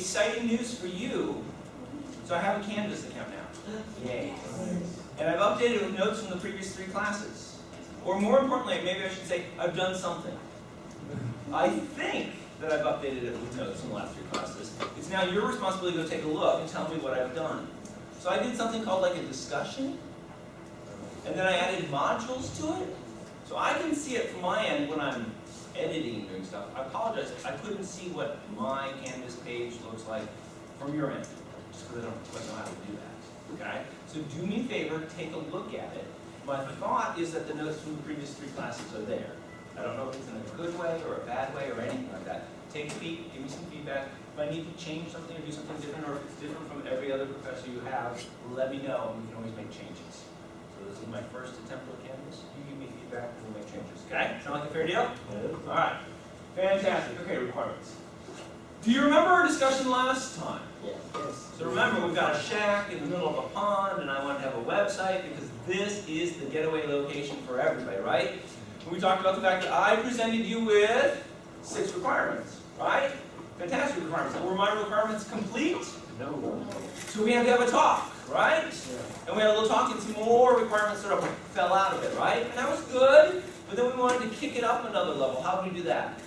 exciting news for you. So I have a Canvas account now. Yay. And I've updated it with notes from the previous 3 classes. Or more importantly, maybe I should say, I've done something. I think that I've updated it with notes from the last 3 classes. It's now your responsibility to go take a look and tell me what I've done. So I did something called like a discussion, and then I added modules to it. So I can see it from my end when I'm editing and doing stuff. I apologize, I couldn't see what my Canvas page looks like from your end, just because I don't quite know how to do that. Okay? So do me a favor, take a look at it. My thought is that the notes from the previous 3 classes are there. I don't know if it's in a good way or a bad way or anything like that. Take a peek, give me some feedback. If I need to change something or do something different, or if it's different from every other professor you have, let me know, and we can always make changes. So this is my first attempt with Canvas. You give me feedback, and we'll make changes. Okay? Sound like a fair deal? Yeah. All right. Fantastic. Okay, requirements. Do you remember our discussion last time? Yes. So remember, we've got a shack in the middle of a pond, and I wanted to have a website because this is the getaway location for everybody, right? And we talked about the fact that I presented you with 6 requirements, right? Fantastic requirements. Were my requirements complete? No. So we had to have a talk, right? Yeah. And we had a little talk and some more requirements sort of fell out of it, right? And that was good, but then we wanted to kick it up another level. How do we do that?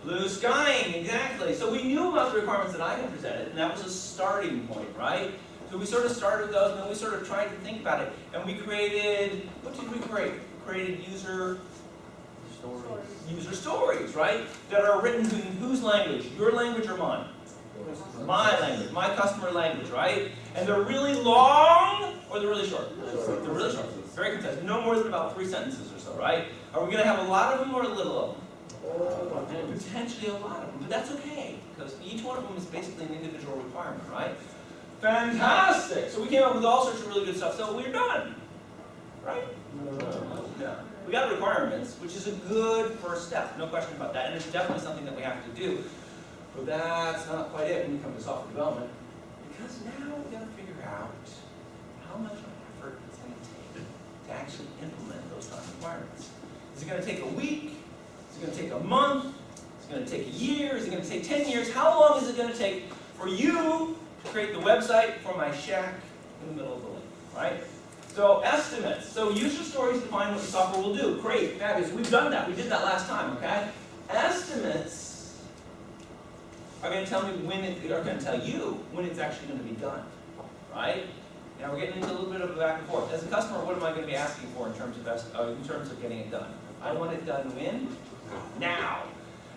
Blue skying, exactly. So we knew about the requirements that I had presented, and that was a starting point, right? So we sort of started with those, and then we sort of tried to think about it. And we created, what did we create? We created user stories, right? That are written in whose language? Your language or mine? My language, my customer language, right? And they're really long, or they're really short? They're really short. Very concise. No more than about 3 sentences or so, right? Are we going to have a lot of them or a little of them? Potentially a lot of them, but that's okay, because each one of them is basically an individual requirement, right? Fantastic! So we came up with all sorts of really good stuff, so we're done, right? No. We got requirements, which is a good first step, no question about that, and it's definitely something that we have to do. But that's not quite it when you come to software development, because now we've got to figure out how much effort it's going to take to actually implement those kind of requirements. Is it going to take a week? Is it going to take a month? Is it going to take a year? Is it going to take 10 years? How long is it going to take for you to create the website for my shack in the middle of the lake, right? So estimates. So user stories define what the software will do. Great, fabulous. We've done that. We did that last time, okay? Estimates are going to tell me are going to tell you when it's actually going to be done, right? Now we're getting into a little bit of a back and forth. As a customer, what am I going to be asking for in terms of getting it done? I want it done when? Now.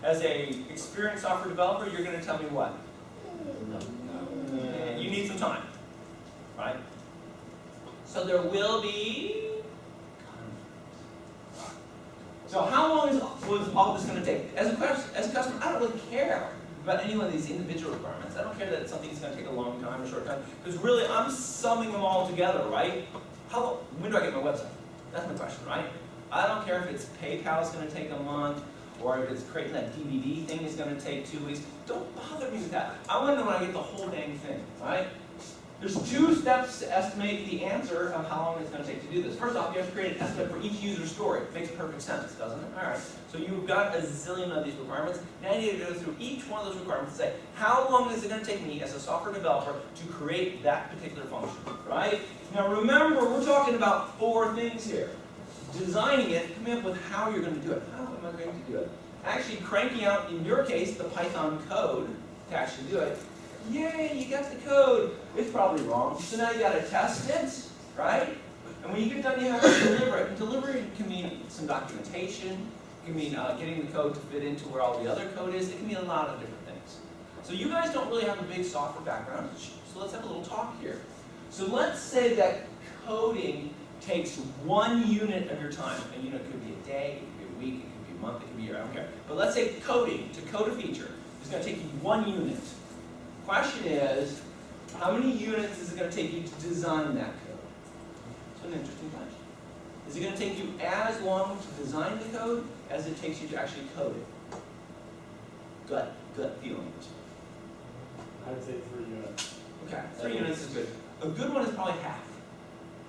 As a experienced software developer, you're going to tell me what? You need some time, right? So there will be. So how long was all this going to take? As a customer, I don't really care about any one of these individual requirements. I don't care that something's going to take a long time or a short time, because really I'm summing them all together, right? When do I get my website? That's my question, right? I don't care if it's PayPal's going to take a month, or if it's creating that DVD thing is going to take 2 weeks. Don't bother me with that. I want to know when I get the whole dang thing, right? There's 2 steps to estimate the answer of how long it's going to take to do this. First off, you have to create an estimate for each user story. It makes perfect sense, doesn't it? All right. So you've got a zillion of these requirements. Now you need to go through each one of those requirements and say, how long is it going to take me as a software developer to create that particular function, right? Now remember, we're talking about 4 things here. Designing it, coming up with how you're going to do it. How am I going to do it? Actually cranking out, in your case, the Python code to actually do it. Yay, you got the code. It's probably wrong. So now you got to test it, right? And when you get done, you have to deliver it. And delivery can mean some documentation. It can mean getting the code to fit into where all the other code is. It can mean a lot of different things. So you guys don't really have a big software background. So let's have a little talk here. So let's say that coding takes 1 unit of your time. And it could be a day, it could be a week, it could be a month, it could be a year, I don't care. But let's say coding, to code a feature, is going to take you 1 unit. Question is, how many units is it going to take you to design that code? It's an interesting question. Is it going to take you as long to design the code as it takes you to actually code it? Gut feeling. I'd say 3 units. Okay, 3 units is good. A good one is probably half.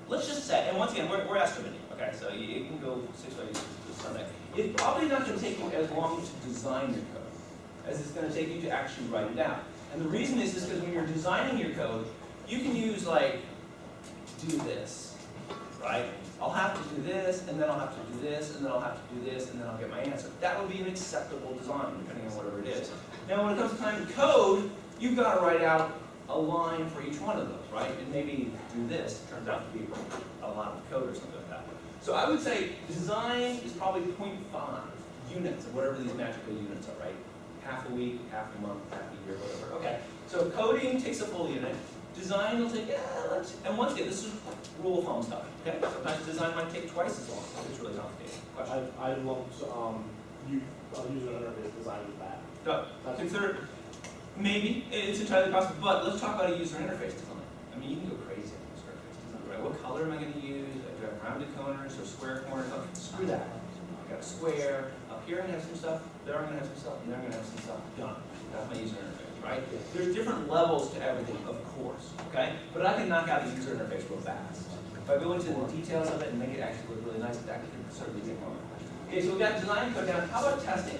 Let's just say, and once again, we're estimating, okay, so you can go 6 ways to Sunday. It's probably not going to take you as long to design your code. as it's going to take you to actually write it out. And the reason is because when you're designing your code, you can use like, do this, right? I'll have to do this, and then I'll have to do this, and then I'll have to do this, and then I'll get my answer. That would be an acceptable design, depending on whatever it is. Now, when it comes time to code, you've got to write out a line for each one of those, right? And maybe do this. It turns out to be a lot of code or something like that. So I would say design is probably 0.5 units of whatever these magical units are, right? Half a week, half a month, half a year, whatever. Okay, so coding takes a full unit. Design will take, and once again, this is rule of thumb stuff, okay? Sometimes design might take twice as long if it's really complicated. Question? I lumped user interface design with that. No, consider, maybe, it's entirely possible, but let's talk about a user interface design. I mean, you can go crazy on user interface design, right? What color am I going to use? Do I have rounded corners or square corners? Oh, screw that. I got a square. Up here I'm going to have some stuff, there I'm going to have some stuff, and there I'm going to have some stuff. Done. That's my user interface, right? There's different levels to everything, of course, okay? But I can knock out a user interface real fast. If I go into the details of it and make it actually look really nice, that can certainly take longer. Okay, so we've got design code down. How about testing?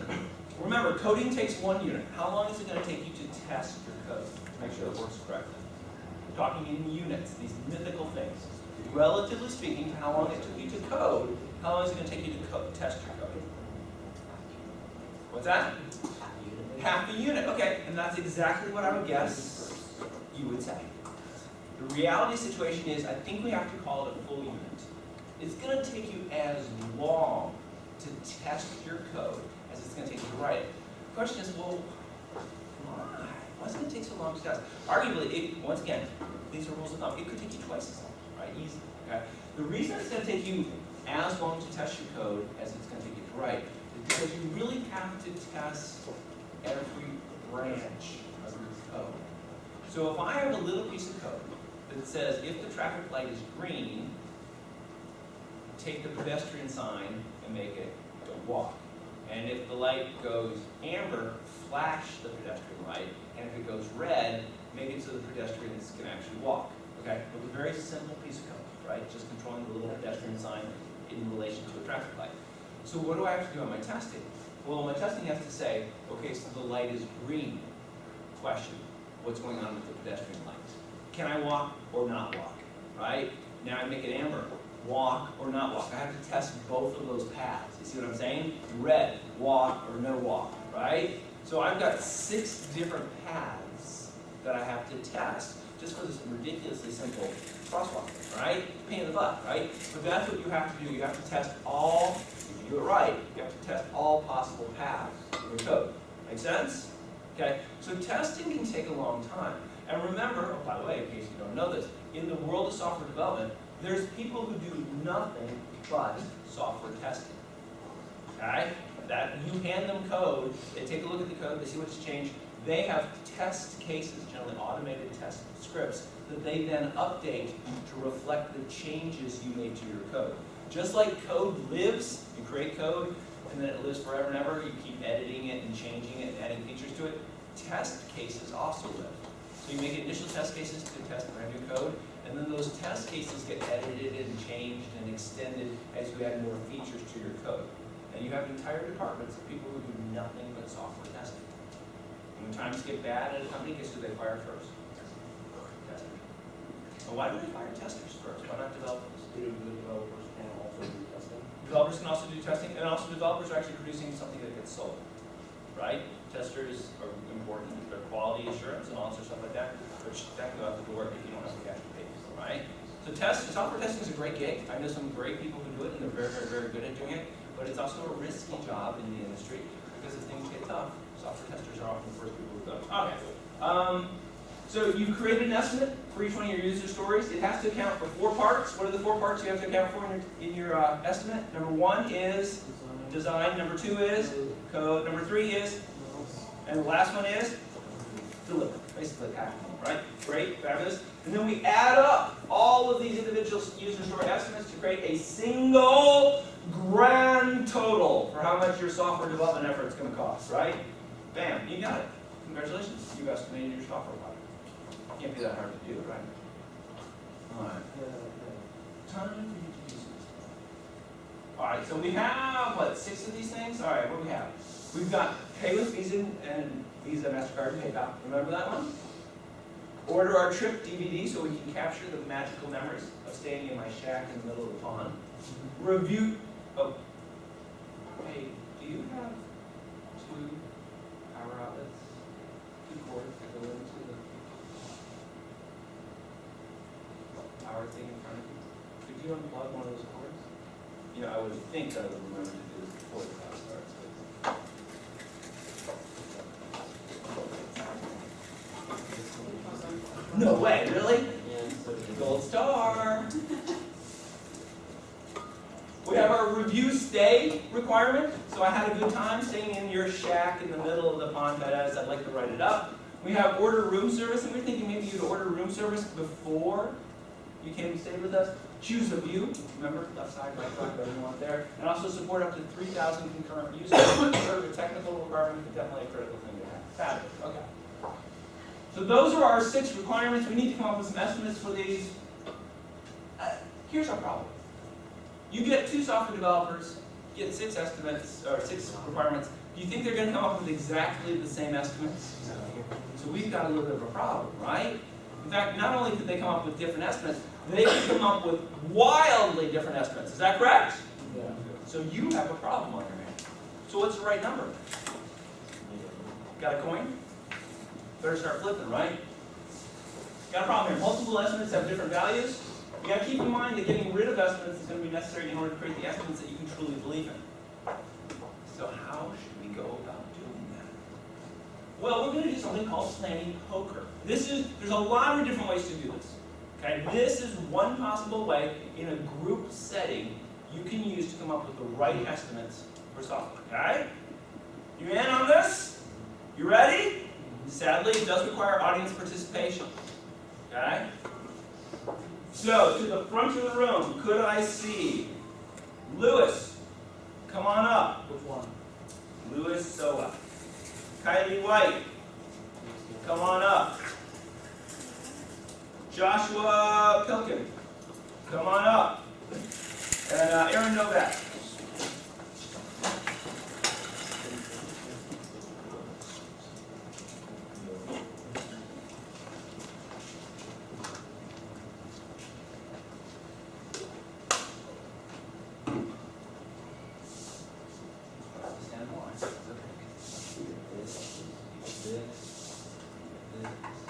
Remember, coding takes 1 unit. How long is it going to take you to test your code to make sure it works correctly? We're talking in units, these mythical things. Relatively speaking to how long it took you to code, how long is it going to take you to test your code? What's that? Half a unit. Okay, and that's exactly what I would guess you would say. The reality situation is, I think we have to call it a full unit. It's going to take you as long to test your code as it's going to take you to write it. The question is, well, why? Why is it going to take so long to test? Arguably, once again, these are rules of thumb. It could take you twice as long, right? Easy. Okay? The reason it's going to take you as long to test your code as it's going to take you to write is because you really have to test every branch of your code. So if I have a little piece of code that says, if the traffic light is green, take the pedestrian sign and make it don't walk. And if the light goes amber, flash the pedestrian light. And if it goes red, make it so the pedestrians can actually walk. Okay? It's a very simple piece of code, right? Just controlling the little pedestrian sign in relation to a traffic light. So what do I have to do on my testing? Well, my testing has to say, okay, so the light is green. Question, what's going on with the pedestrian light? Can I walk or not walk, right? Now I make it amber, walk or not walk. I have to test both of those paths. You see what I'm saying? Red, walk or no walk, right? So I've got 6 different paths that I have to test just for this ridiculously simple crosswalk, right? Pain in the butt, right? But that's what you have to do. You have to test all, if you do it right, you have to test all possible paths in your code. Make sense? Okay, so testing can take a long time. And remember, oh, by the way, in case you don't know this, in the world of software development, there's people who do nothing but software testing. Okay? That you hand them code, they take a look at the code, they see what's changed. They have test cases, generally automated test scripts, that they then update to reflect the changes you made to your code. Just like code lives, you create code, and then it lives forever and ever, you keep editing it and changing it and adding features to it, test cases also live. So you make initial test cases to test brand new code, and then those test cases get edited and changed and extended as you add more features to your code. And you have entire departments of people who do nothing but software testing. And when times get bad at a company, guess who they fire first? Testers. Well, why do they fire testers first? Why not developers? The developers can also do testing. Developers can also do testing, and also developers are actually producing something that gets sold, right? Testers are important for quality assurance and all sorts of stuff like that, which that can go out the door if you don't have the cash to pay for, right? So software testing is a great gig. I know some great people who do it, and they're very, very, very good at doing it, but it's also a risky job in the industry because if things get tough, software testers are often the first people who go. Okay. So you've created an estimate for each one of your user stories. It has to account for 4 parts. What are the 4 parts you have to account for in your estimate? Number 1 is design. Number 2 is code. Number 3 is, and the last one is deliver. Basically packaging, right? Great, fabulous. And then we add up all of these individual user story estimates to create a single grand total for how much your software development effort is going to cost, right? Bam, you got it. Congratulations, you've estimated your software project. Can't be that hard to do, right? All right. Time for you to do something. All right, so we have, what, 6 of these things? All right, what do we have? We've got Pay with Visa and Visa, MasterCard, and PayPal. Remember that one? Order our trip DVD so we can capture the magical memories of staying in my shack in the middle of the pond. Review, oh, hey, do you have 2 power outlets, 2 cords that go into the power thing in front of you? Could you unplug one of those cords? You know, I would think I would remember to do this before the class starts. No way, really? Gold star. We have our review stay requirement. So I had a good time staying in your shack in the middle of the pond, but as I'd like to write it up. We have order room service, and we're thinking maybe you'd order room service before you came and stayed with us. Choose a view, remember, left side, right side, whatever you want there. And also support up to 3,000 concurrent users. Sort of a technical requirement, but definitely a critical thing to have. Fabulous, okay. So those are our 6 requirements. We need to come up with some estimates for these. Here's our problem. You get 2 software developers, you get 6 estimates, or 6 requirements. Do you think they're going to come up with exactly the same estimates? No. So we've got a little bit of a problem, right? In fact, not only could they come up with different estimates, they could come up with wildly different estimates. Is that correct? Yeah. So you have a problem on your hands. So what's the right number? Got a coin? Better start flipping, right? Got a problem here. Multiple estimates have different values. You got to keep in mind that getting rid of estimates is going to be necessary in order to create the estimates that you can truly believe in. So how should we go about doing that? Well, we're going to do something called planning poker. There's a lot of different ways to do this. Okay? This is one possible way in a group setting you can use to come up with the right estimates for software. Okay? You in on this? You ready? Sadly, it does require audience participation. Okay? So, to the front of the room, could I see Lewis? Come on up. Which one? Lewis Sola. Kylie White. Come on up. Joshua Pilkin. Come on up. And Aaron Novak.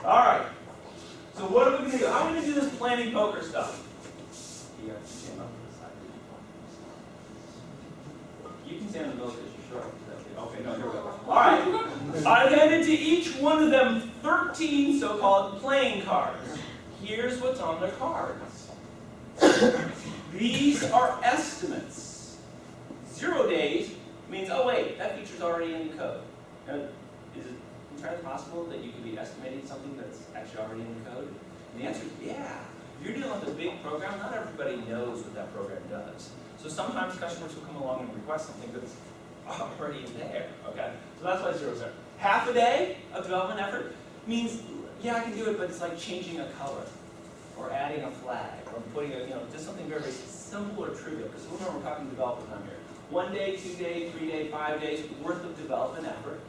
All right. So what are we going to do? How are we going to do this planning poker stuff? You can stand in the middle because you're short. Okay, no, here we go. All right. I've handed to each one of them 13 so-called playing cards. Here's what's on their cards. These are estimates. 0 days means, oh wait, that feature's already in the code. Now, is it entirely possible that you could be estimating something that's actually already in the code? And the answer is yeah. If you're dealing with a big program, not everybody knows what that program does. So sometimes customers will come along and request something that's already there. Okay? So that's why 0 is there. Half a day of development effort means, yeah, I can do it, but it's like changing a color, or adding a flag, or putting a, just something very, very simple or trivial. Because remember, we're talking development time here. 1 day, 2 day, 3 day, 5 days worth of development effort.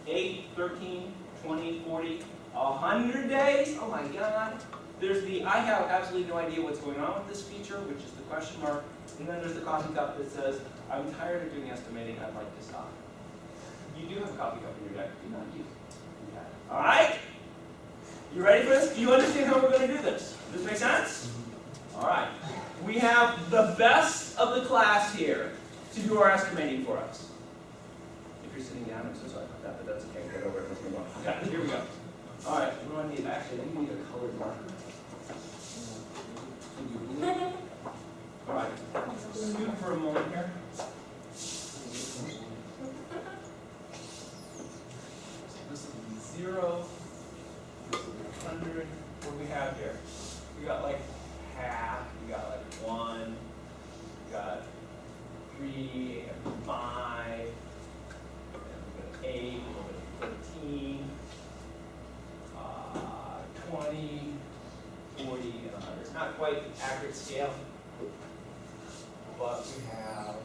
8, 13, 20, 40, 100 days? Oh my God. There's the I have absolutely no idea what's going on with this feature, which is the question mark. And then there's the coffee cup that says, I'm tired of doing estimating, I'd like to stop. You do have a coffee cup in your deck, do not use it. Okay. All right? You ready for this? Do you understand how we're going to do this? Does this make sense? All right. We have the best of the class here to do our estimating for us. If you're sitting down, I'm so sorry about that, but that's okay. Get over it. Let's move on. Okay, here we go. All right. What do I need? Actually, I think we need a colored marker. All right. Scoot for a moment here. This will be 0. This will be 100. What do we have here? We got like half. We got like 1. We got 3 and 5. And we got 8. A little bit of 13. 20. 40 and 100. It's not quite accurate scale, but we have.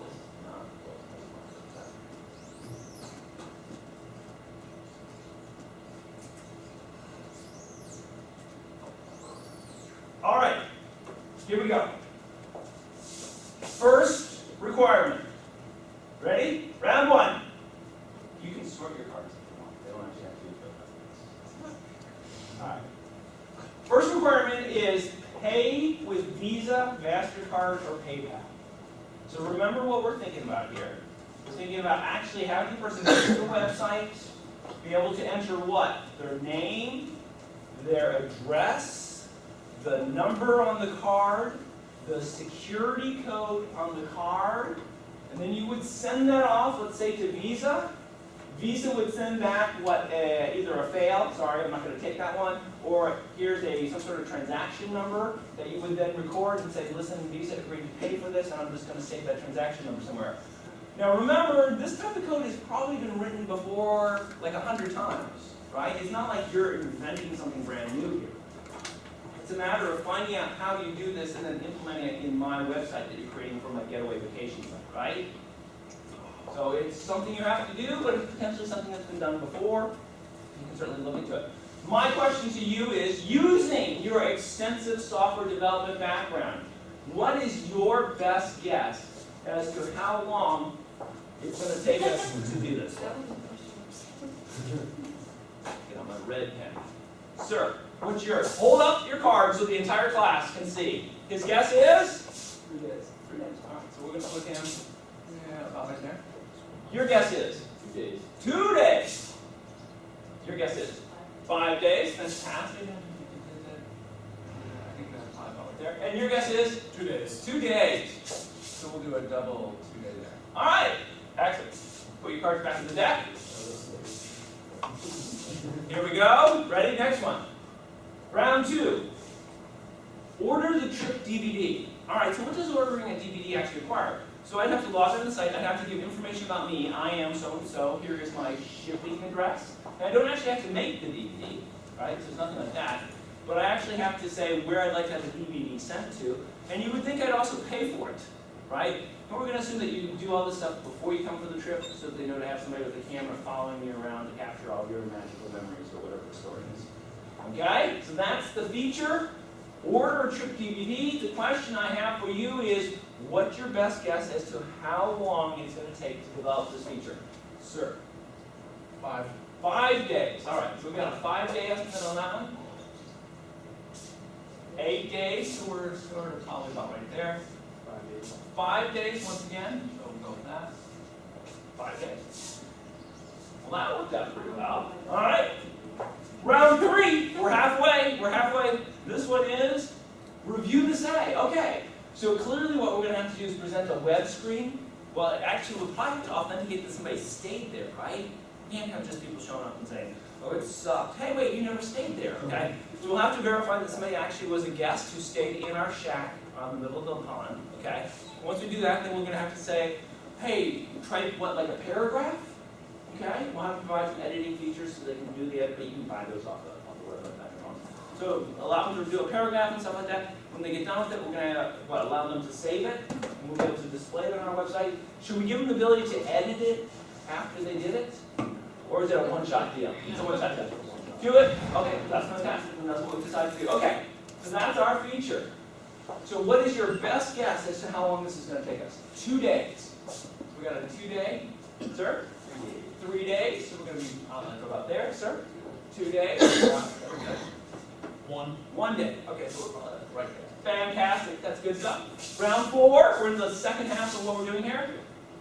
This Here we go. First requirement. Ready? Round one. You can sort your cards if you want. They don't actually have to do it. All right. First requirement is pay with Visa, MasterCard, or PayPal. So remember what we're thinking about here. We're thinking about actually having the person go to the website, be able to enter what? Their name, their address, the number on the card, the security code on the card, and then you would send that off, let's say, to Visa. Visa would send back what, either a fail, sorry, I'm not going to take that one, or here's some sort of transaction number that you would then record and say, listen, Visa agreed to pay for this, and I'm just going to save that transaction number somewhere. Now remember, this type of code has probably been written before like 100 times, right? It's not like you're inventing something brand new here. It's a matter of finding out how you do this and then implementing it in my website that you're creating for my getaway vacation site, right? So it's something you have to do, but it's potentially something that's been done before. You can certainly look into it. My question to you is, using your extensive software development background, what is your best guess as to how long it's going to take us to do this? Get on my red pen. Sir, what's yours? Hold up your card so the entire class can see. His guess is? 3 days. 3 days. All right, so we're going to put him about right there. Your guess is? 2 days. 2 days. Your guess is? 5 days. Fantastic. I think that's 5 right there. And your guess is? 2 days. 2 days. So we'll do a double 2 day there. All right. Excellent. Put your cards back in the deck. Here we go. Ready? Next one. Round 2. Order the trip DVD. All right. So what does ordering a DVD actually require? So I'd have to log into the site, I'd have to give information about me. I am so-and-so, here is my shipping address. And I don't actually have to make the DVD, right? So it's nothing like that. But I actually have to say where I'd like to have the DVD sent to. And you would think I'd also pay for it, right? And we're going to assume that you do all this stuff before you come for the trip so that they know to have somebody with a camera following you around to capture all of your magical memories or whatever the story is. Okay? So that's the feature. Order a trip DVD. The question I have for you is, what's your best guess as to how long it's going to take to develop this feature? Sir? 5. 5 days. All right, so we've got a 5-day estimate on that one. 8 days, so we're sort of probably about right there. 5 days. 5 days once again, so we'll go with that. 5 days. Well, that worked out pretty well. All right. Round 3, we're halfway. We're halfway. This one is review the say. Okay. So clearly what we're going to have to do is present a web screen. Well, actually, we'll probably have to authenticate that somebody stayed there, right? You can't have just people showing up and saying, oh, it sucked. Hey, wait, you never stayed there, okay? So we'll have to verify that somebody actually was a guest who stayed in our shack on the middle of the pond, okay? Once we do that, then we're going to have to say, hey, try what, like a paragraph? Okay? We'll have to provide some editing features so they can do the edit, but you can buy those off the web like that. So allow them to do a paragraph and stuff like that. When they get done with it, we're going to allow them to save it, and we'll be able to display it on our website. Should we give them the ability to edit it after they did it? Or is it a one-shot deal? It's a one-shot deal. Do it? Okay, that's fantastic, and that's what we decided to do. Okay, so that's our feature. So what is your best guess as to how long this is going to take us? 2 days. We got a 2-day, sir? 3 days, so we're going to be about there, sir? 2 days. 1 day. Okay, so we're right there. Fantastic, that's good stuff. Round 4, we're in the second half of what we're doing here.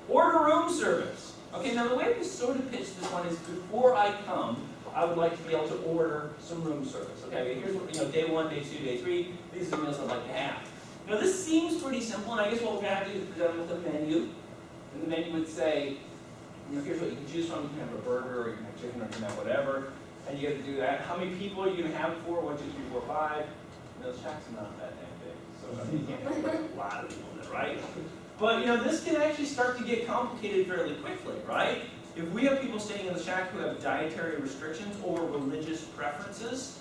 Order room service. Okay, now the way we sort of pitch this one is before I come, I would like to be able to order some room service. Okay, here's what, day 1, day 2, day 3, these are the meals I'd like to have. Now this seems pretty simple, and I guess what we're going to have to do is present them with a menu. And the menu would say, here's what you can choose from. You can have a burger, or you can have chicken, or you can have whatever. And you have to do that. How many people are you going to have it for? 1, 2, 3, 4, 5. And those shacks are not that damn big. So you can't have a lot of people in it, right? But this can actually start to get complicated fairly quickly, right? If we have people staying in the shack who have dietary restrictions or religious preferences,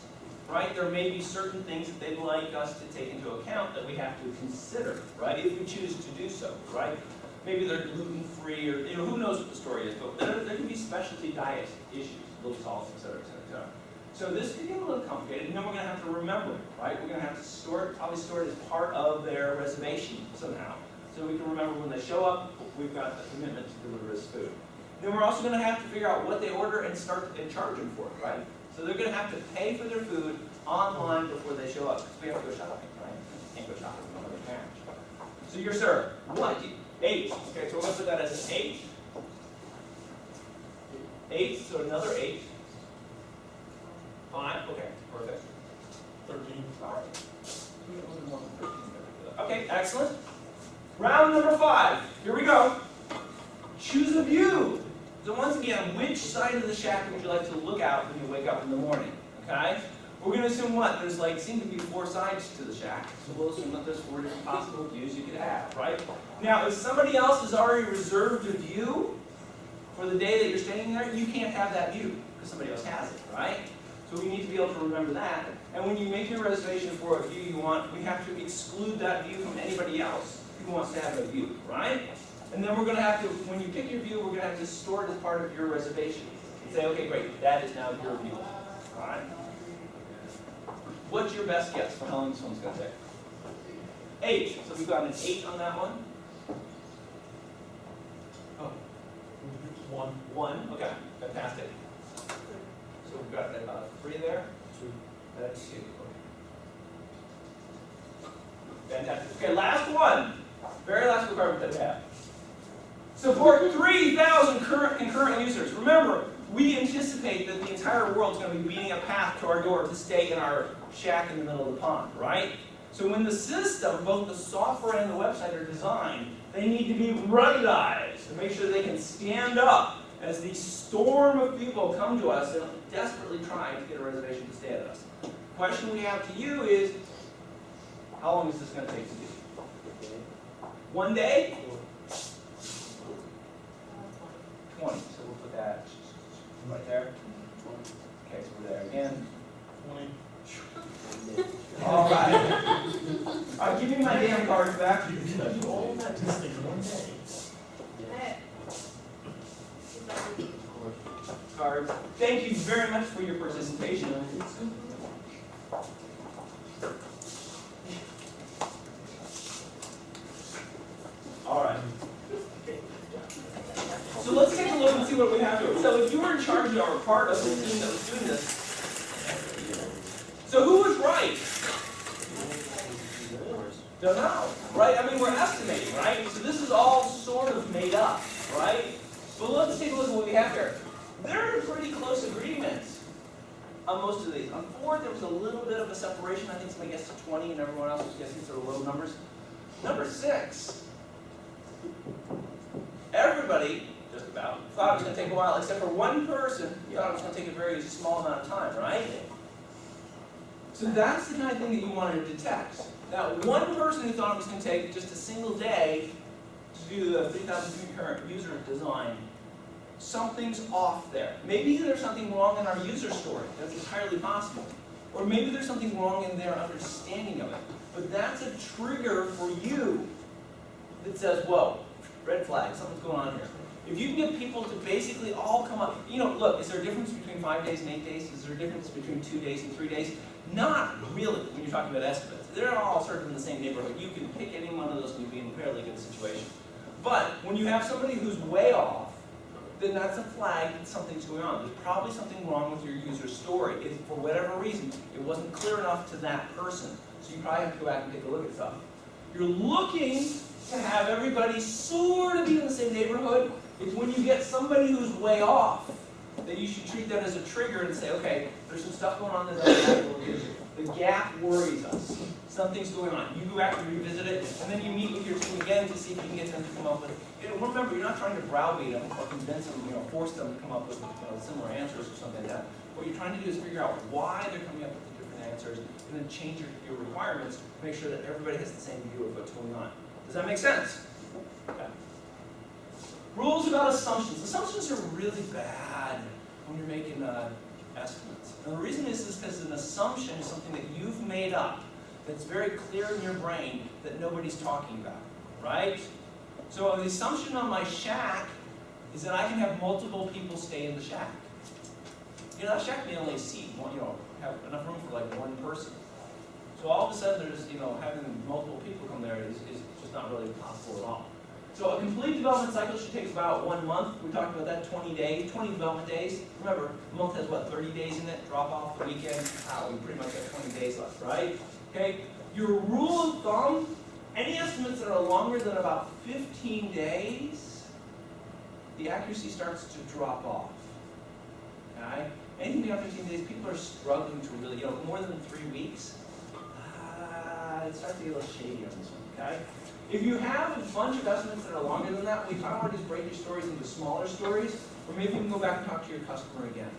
right, there may be certain things that they'd like us to take into account that we have to consider, right, if we choose to do so, right? Maybe they're gluten-free, or who knows what the story is, but there can be specialty diet issues, low salt, et cetera, et cetera, et cetera. So this could get a little complicated, and then we're going to have to remember it, right? We're going to have to store it, probably store it as part of their reservation somehow. So we can remember when they show up, we've got the commitment to deliver this food. Then we're also going to have to figure out what they order and start and charge them for it, right? So they're going to have to pay for their food online before they show up, because we have to go shopping, right? You can't go shopping with another parent. So you're served. What? 8. Okay, so we're going to put that as an 8. 8, so another 8. 5, okay, perfect. 13. All right. Okay, excellent. Round number 5. Here we go. Choose a view. So once again, which side of the shack would you like to look out when you wake up in the morning? Okay? We're going to assume what? There's seem to be 4 sides to the shack. So we'll assume that there's 4 different possible views you could have, right? Now, if somebody else has already reserved a view for the day that you're staying there, you can't have that view because somebody else has it, right? So we need to be able to remember that. And when you make your reservation for a view you want, we have to exclude that view from anybody else who wants to have a view, right? And then we're going to have to, when you pick your view, we're going to have to store it as part of your reservation. And say, okay, great, that is now your view. All right? What's your best guess for how long this one's going to take? 8. So we've got an 8 on that one. Oh. 1. 1. Okay, fantastic. So we've got 3 there. 2. That's 2. Okay. Fantastic. Okay, last one. Very last requirement that we have. Support 3,000 concurrent users. Remember, we anticipate that the entire world is going to be beating a path to our door to stay in our shack in the middle of the pond, right? So when the system, both the software and the website are designed, they need to be ruggedized to make sure they can stand up as the storm of people come to us and desperately trying to get a reservation to stay with us. The question we have to you is, how long is this going to take to do? 1 day? 20. So we'll put that right there. Okay, so we're there again. 20. All right. All right, give me my damn cards back. You do all of that testing in 1 day. Cards. Thank you very much for your participation. All right. So let's take a look and see what we have here. So if you were in charge or part of the team that was doing this, so who was right? Don't know, right? I mean, we're estimating, right? So this is all sort of made up, right? But let's take a look at what we have here. There are pretty close agreements on most of these. On 4, there was a little bit of a separation. I think somebody gets to 20 and everyone else was guessing sort of low numbers. Number 6, everybody, just about, thought it was going to take a while, except for one person who thought it was going to take a very small amount of time, right? So that's the kind of thing that you want to detect. Now, one person who thought it was going to take just a single day to do the 3,000 concurrent user design, something's off there. Maybe there's something wrong in our user story. That's entirely possible. Or maybe there's something wrong in their understanding of it. But that's a trigger for you that says, whoa, red flag, something's going on here. If you can get people to basically all come up, look, is there a difference between 5 days and 8 days? Is there a difference between 2 days and 3 days? Not really when you're talking about estimates. They're all sort of in the same neighborhood. You can pick any one of those and you'll be in a fairly good situation. But when you have somebody who's way off, then that's a flag that something's going on. There's probably something wrong with your user story. If for whatever reason, it wasn't clear enough to that person. So you probably have to go back and take a look at stuff. You're looking to have everybody sort of be in the same neighborhood. It's when you get somebody who's way off that you should treat that as a trigger and say, okay, there's some stuff going on that the gap worries us. Something's going on. You go back and revisit it, and then you meet with your team again to see if you can get them to come up with. Remember, you're not trying to browbeat them or convince them, force them to come up with similar answers or something like that. What you're trying to do is figure out why they're coming up with the different answers, and then change your requirements to make sure that everybody has the same view of what's going on. Does that make sense? Okay. Rules about assumptions. Assumptions are really bad when you're making estimates. And the reason is because an assumption is something that you've made up that's very clear in your brain that nobody's talking about, right? So the assumption on my shack is that I can have multiple people stay in the shack. that shack may only seat one, have enough room for like one person. So all of a sudden, there's, having multiple people come there is just not really possible at all. So a complete development cycle should take about 1 month. We talked about that, 20 days, 20 development days. Remember, a month has what, 30 days in it? Drop off the weekend, we pretty much have 20 days left, right? Okay, your rule of thumb, any estimates that are longer than about 15 days, the accuracy starts to drop off, okay? Anything beyond 15 days, people are struggling to really, more than 3 weeks, it starts to get a little shady on this one, okay? If you have a bunch of estimates that are longer than that, we kind of want to just break your stories into smaller stories, or maybe you can go back and talk to your customer again,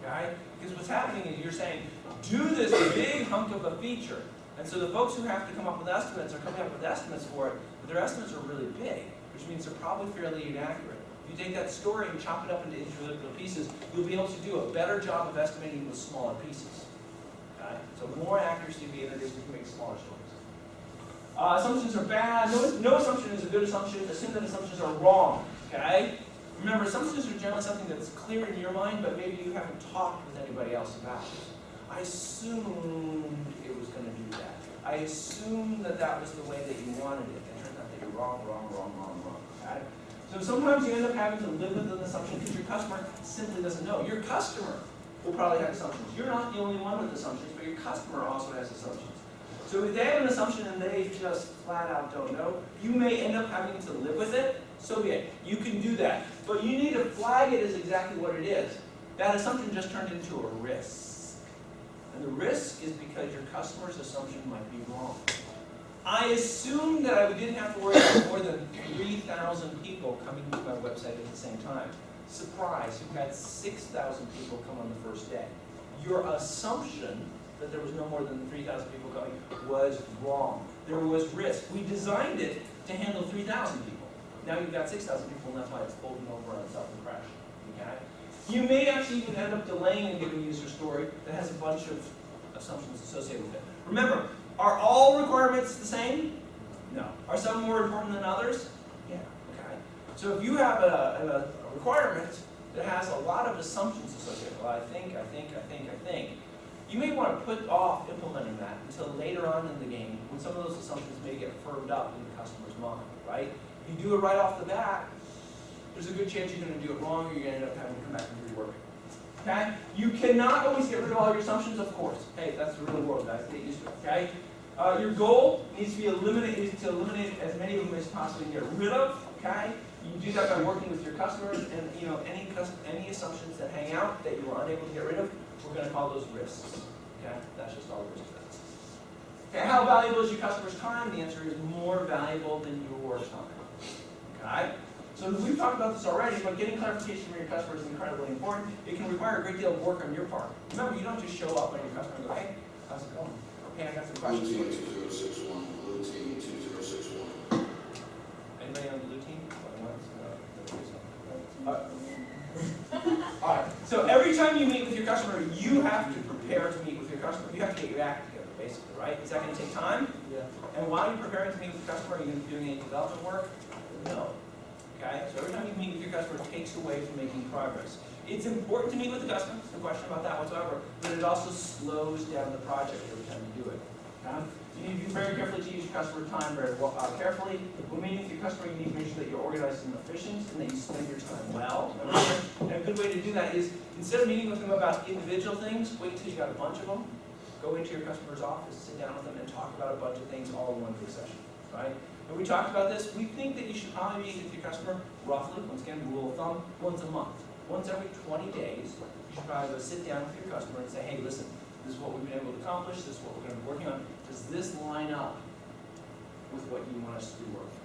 okay? Because what's happening is you're saying, do this big hunk of a feature, and so the folks who have to come up with estimates are coming up with estimates for it, but their estimates are really big, which means they're probably fairly inaccurate. If you take that story and chop it up into individual pieces, you'll be able to do a better job of estimating with smaller pieces. Okay? So more accuracy will be introduced if you make smaller stories. Assumptions are bad. No assumption is a good assumption. Assume that assumptions are wrong. Okay? Remember, assumptions are generally something that's clear in your mind, but maybe you haven't talked with anybody else about it. I assumed it was going to do that. I assumed that that was the way that you wanted it. It turns out that you're wrong. Okay? So sometimes you end up having to live with an assumption because your customer simply doesn't know. Your customer will probably have assumptions. You're not the only one with assumptions, but your customer also has assumptions. So if they have an assumption and they just flat out don't know, you may end up having to live with it. So be it. You can do that. But you need to flag it as exactly what it is. That assumption just turned into a risk. And the risk is because your customer's assumption might be wrong. I assumed that I didn't have to worry about more than 3,000 people coming to my website at the same time. Surprise, you've had 6,000 people come on the first day. Your assumption that there was no more than 3,000 people coming was wrong. There was risk. We designed it to handle 3,000 people. Now you've got 6,000 people, and that's why it's folding over on itself and crashing. Okay? You may actually even end up delaying a given user story that has a bunch of assumptions associated with it. Remember, are all requirements the same? No. Are some more important than others? Yeah. Okay. So if you have a requirement that has a lot of assumptions associated, well, I think, you may want to put off implementing that until later on in the game when some of those assumptions may get firmed up in the customer's mind, right? If you do it right off the bat, there's a good chance you're going to do it wrong or you're going to end up having to come back and rework it. Okay? You cannot always get rid of all your assumptions, of course. Hey, that's the real world, guys. Get used to it, okay? Your goal needs to be eliminate as many of them as possibly get rid of, okay? You do that by working with your customers and any assumptions that hang out that you are unable to get rid of, we're going to call those risks. Okay? That's just all there is to that. Okay, how valuable is your customer's time? The answer is more valuable than your time. Okay? So we've talked about this already, but getting clarification from your customer is incredibly important. It can require a great deal of work on your part. Remember, you don't just show up on your customer and go, hey, how's it going? Hey, I got some questions for you. Blue team 2061. Anybody on the blue team? All right. So every time you meet with your customer, you have to prepare to meet with your customer. You have to get your act together, basically, right? Is that going to take time? Yeah. And while you're preparing to meet with the customer, are you going to be doing any development work? No. Okay? So every time you meet with your customer, it takes away from making progress. It's important to meet with the customer, no question about that whatsoever, but it also slows down the project every time you do it. Okay? You need to be very careful to use your customer time very carefully. When meeting with your customer, you need to make sure that you're organized and efficient and that you spend your time well. And a good way to do that is, instead of meeting with them about individual things, wait until you got a bunch of them, go into your customer's office, sit down with them, and talk about a bunch of things all in one big session. Right? And we talked about this. We think that you should probably meet with your customer roughly, once again, rule of thumb, once a month. Once every 20 days, you should probably go sit down with your customer and say, hey, listen, this is what we've been able to accomplish, this is what we're going to be working on. Does this line up with what you want us to be working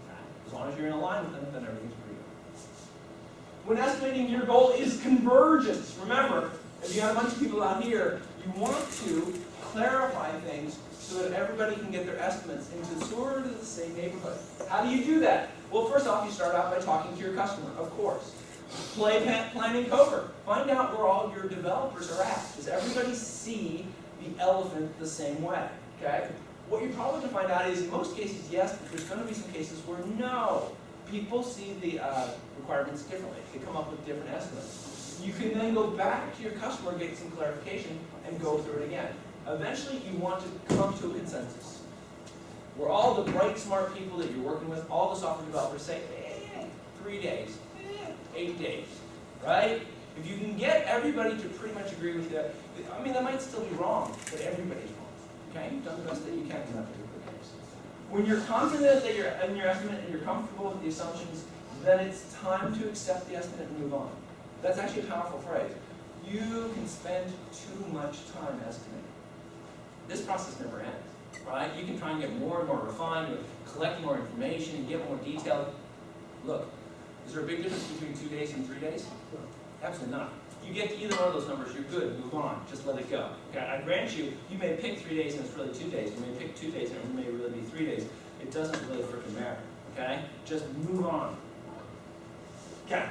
on? As long as you're in line with them, then everything's pretty good. When estimating, your goal is convergence. Remember, if you have a bunch of people out here, you want to clarify things so that everybody can get their estimates into sort of the same neighborhood. How do you do that? Well, first off, you start out by talking to your customer, of course. Play, plan, and covert. Find out where all your developers are at. Does everybody see the elephant the same way? Okay? What you're probably going to find out is, in most cases, yes, but there's going to be some cases where no. People see the requirements differently. They come up with different estimates. You can then go back to your customer, get some clarification, and go through it again. Eventually, you want to come to a consensus, where all the bright, smart people that you're working with, all the software developers say, 3 days, 8 days, right? If you can get everybody to pretty much agree with that, I mean, that might still be wrong, but everybody's wrong, okay? You've done the best that you can in that particular case. When you're confident that you're in your estimate and you're comfortable with the assumptions, then it's time to accept the estimate and move on. That's actually a powerful phrase. You can spend too much time estimating. This process never ends, right? You can try and get more and more refined, or collect more information, and get more detailed. Look, is there a big difference between 2 days and 3 days? Absolutely not. You get to either one of those numbers, you're good, move on, just let it go. Okay, I grant you, you may pick 3 days and it's really 2 days. You may pick 2 days and it may really be 3 days. It doesn't really freaking matter, okay? Just move on. Okay,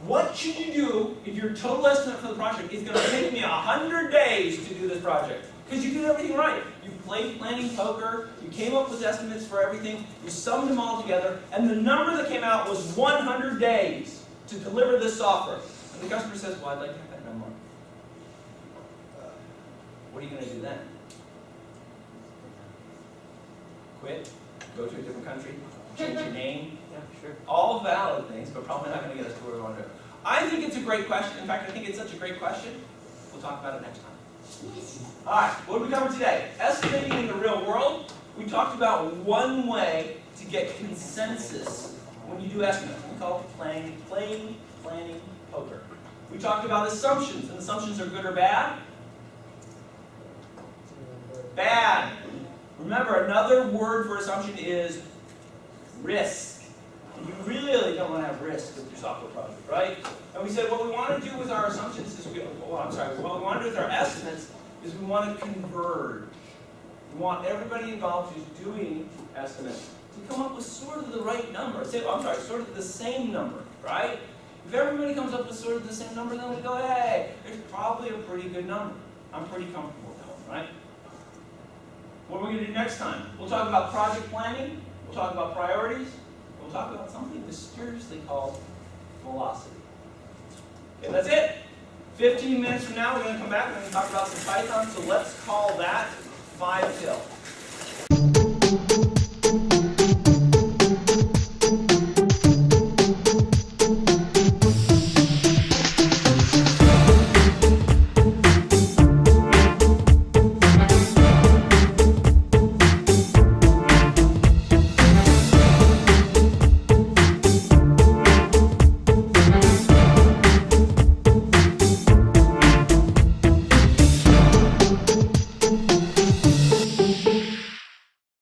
what should you do if your total estimate for the project is going to take me 100 days to do this project? Because you did everything right. You played planning poker, you came up with estimates for everything, you summed them all together, and the number that came out was 100 days to deliver this software. And the customer says, well, I'd like to have that number. What are you going to do then? Quit? Go to a different country? Change your name? Yeah, sure. All valid things, but probably not going to get us to where we want to go. I think it's a great question. In fact, I think it's such a great question, we'll talk about it next time. All right, what did we cover today? Estimating in the real world. We talked about one way to get consensus when you do estimates. We call it planning poker. We talked about assumptions, and assumptions are good or bad? Bad. Remember, another word for assumption is risk. And you really don't want to have risk with your software project, right? And we said what we want to do with our assumptions is, what we want to do with our estimates is we want to converge. We want everybody involved who's doing estimates to come up with sort of the right number. Sort of the same number, right? If everybody comes up with sort of the same number, then we go, hey, it's probably a pretty good number. I'm pretty comfortable with that one, right? What are we going to do next time? We'll talk about project planning. We'll talk about priorities. We'll talk about something mysteriously called velocity. Okay, that's it. 15 minutes from now, we're going to come back and we're going to talk about some Python. So let's call that 5 till.